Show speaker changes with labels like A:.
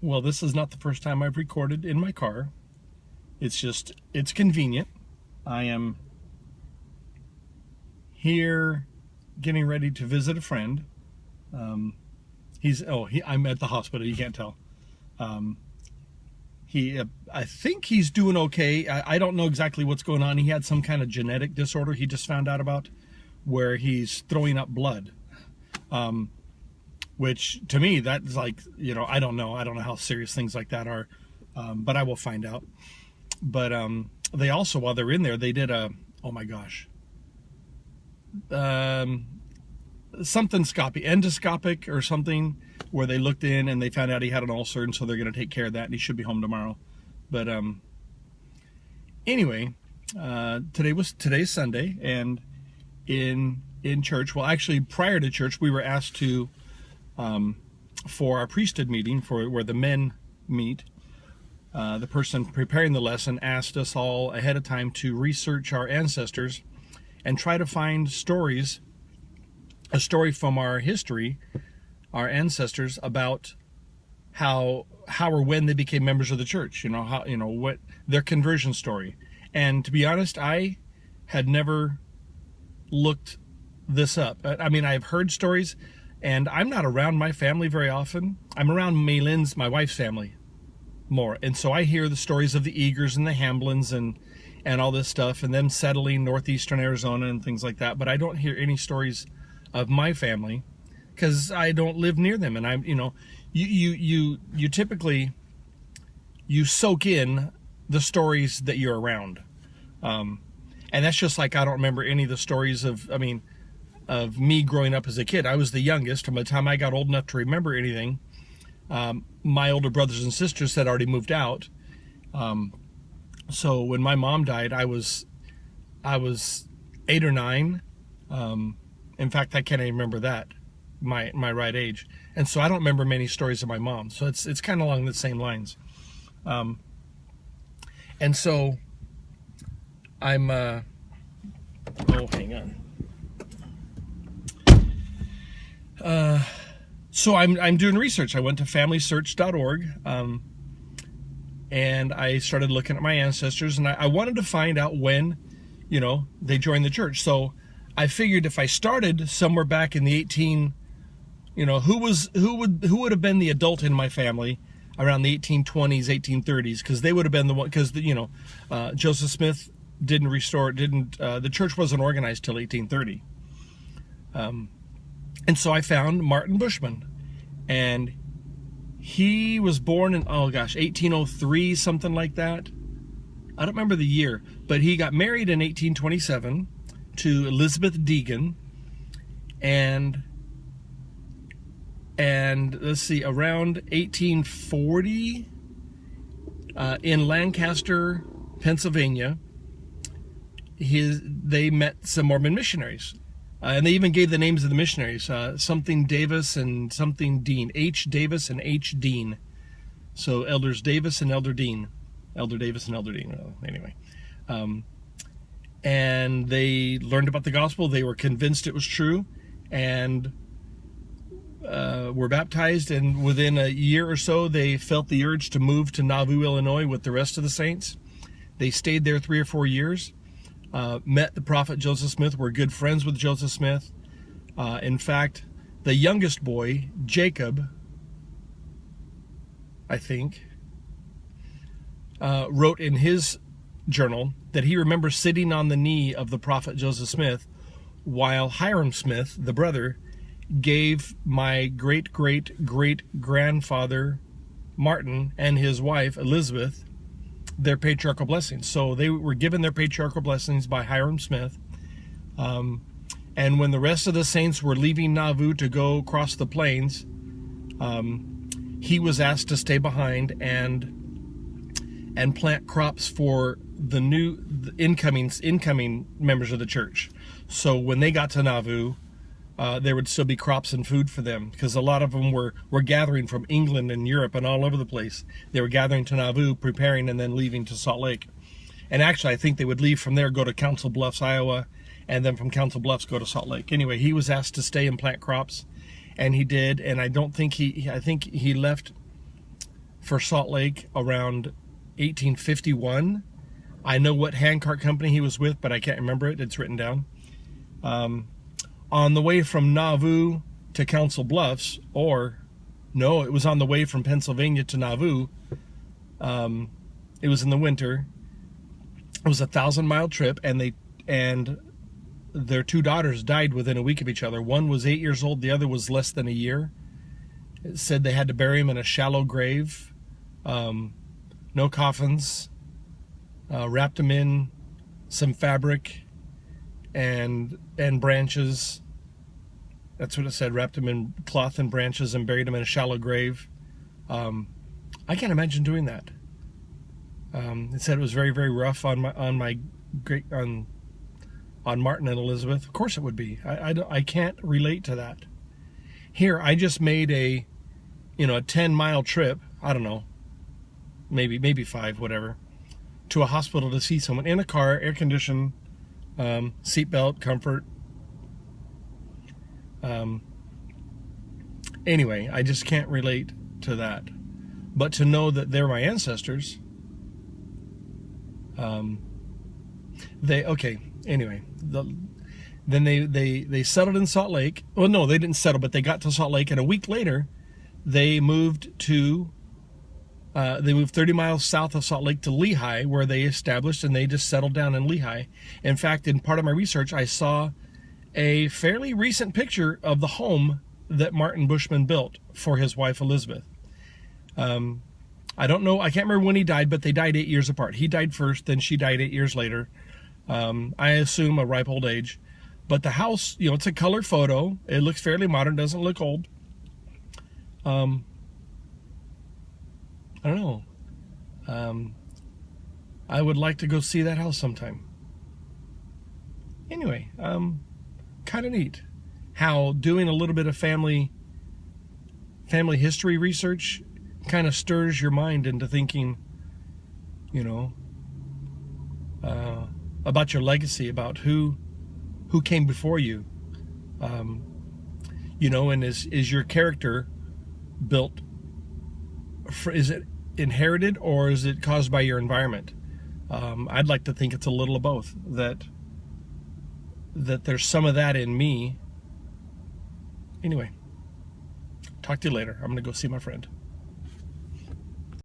A: Well, this is not the first time I've recorded in my car. It's convenient. I am here getting ready to visit a friend. I'm at the hospital, you can't tell. I think he's doing okay. I don't know exactly what's going on. He had some kind of genetic disorder he just found out about where he's throwing up blood. Which to me, that's like, I don't know how serious things like that are, but I will find out. But they also, while they're in there, they did endoscopic or something, where they looked in and they found out he had an ulcer, and so they're going to take care of that, and he should be home tomorrow. But anyway, today's Sunday, and in church, well, actually prior to church, we were asked to for our priesthood meeting, where the men meet. The person preparing the lesson asked us all ahead of time to research our ancestors and try to find a story from our history, our ancestors, about how or when they became members of the church, what their conversion story. And to be honest, I had never looked this up. I mean, I've heard stories, and I'm not around my family very often. I'm around Maylin's, my wife's family, more. And so I hear the stories of the Eagers and the Hamblins and all this stuff, and them settling northeastern Arizona and things like that. But I don't hear any stories of my family because I don't live near them. And I'm, you typically, you soak in the stories that you're around. And that's just like, I don't remember any of the stories of me growing up as a kid. I was the youngest. From the time I got old enough to remember anything, my older brothers and sisters had already moved out. So when my mom died, I was 8 or 9. In fact, I can't even remember that, my right age. And so I don't remember many stories of my mom. So it's kind of along the same lines. And so I'm, hang on. So I'm doing research. I went to familysearch.org, and I started looking at my ancestors, and I wanted to find out when, they joined the church. So I figured if I started somewhere back in the who would have been the adult in my family around the 1820s, 1830s, because they would have been the one, because Joseph Smith the church wasn't organized till 1830. And so I found Martin Bushman, and he was born in 1803, something like that. I don't remember the year, but he got married in 1827 to Elizabeth Deegan, and let's see, around 1840, in Lancaster, Pennsylvania, they met some Mormon missionaries. And they even gave the names of the missionaries, something Davis and something Dean, H. Davis and H. Dean. So Elders Davis and Elder Dean. Elder Davis and Elder Dean, anyway. And they learned about the gospel. They were convinced it was true, and were baptized. And within a year or so, they felt the urge to move to Nauvoo, Illinois with the rest of the saints. They stayed there 3 or 4 years. Met the prophet Joseph Smith, were good friends with Joseph Smith. In fact, the youngest boy, Jacob, I think, wrote in his journal that he remembers sitting on the knee of the prophet Joseph Smith while Hyrum Smith, the brother, gave my great-great-great-grandfather Martin and his wife Elizabeth their patriarchal blessings. So they were given their patriarchal blessings by Hyrum Smith. And when the rest of the saints were leaving Nauvoo to go across the plains, he was asked to stay behind and plant crops for the incoming members of the church. So when they got to Nauvoo, there would still be crops and food for them, because a lot of them were gathering from England and Europe and all over the place. They were gathering to Nauvoo, preparing, and then leaving to Salt Lake. And actually, I think they would leave from there, go to Council Bluffs, Iowa, and then from Council Bluffs go to Salt Lake. Anyway, he was asked to stay and plant crops, and he did. And I think he left for Salt Lake around 1851. I know what handcart company he was with, but I can't remember it. It's written down. On the way from Nauvoo to Council Bluffs, or no, it was on the way from Pennsylvania to Nauvoo. It was in the winter. It was a 1,000-mile trip, and their two daughters died within a week of each other. One was 8 years old, the other was less than a year. It said they had to bury him in a shallow grave, no coffins, wrapped him in some fabric and branches. That's what it said. Wrapped him in cloth and branches and buried him in a shallow grave. I can't imagine doing that. It said it was very, very rough on Martin and Elizabeth. Of course it would be. I can't relate to that. Here, I just made a 10-mile trip. I don't know, maybe 5, whatever, to a hospital to see someone in a car, air conditioned, seatbelt, comfort. Anyway, I just can't relate to that. But to know that they're my ancestors, then they settled in Salt Lake. Well, no, they didn't settle, but they got to Salt Lake, and a week later, they moved 30 miles south of Salt Lake to Lehi, where they established, and they just settled down in Lehi. In fact, in part of my research, I saw a fairly recent picture of the home that Martin Bushman built for his wife Elizabeth. I don't know, I can't remember when he died, but they died 8 years apart. He died first, then she died 8 years later. I assume a ripe old age. But the house, it's a color photo. It looks fairly modern, doesn't look old. I don't know. I would like to go see that house sometime. Anyway, kind of neat how doing a little bit of family history research kind of stirs your mind into thinking, about your legacy, about who came before you, and is your character built? Is it inherited, or is it caused by your environment? I'd like to think it's a little of both. That there's some of that in me. Anyway, talk to you later. I'm going to go see my friend.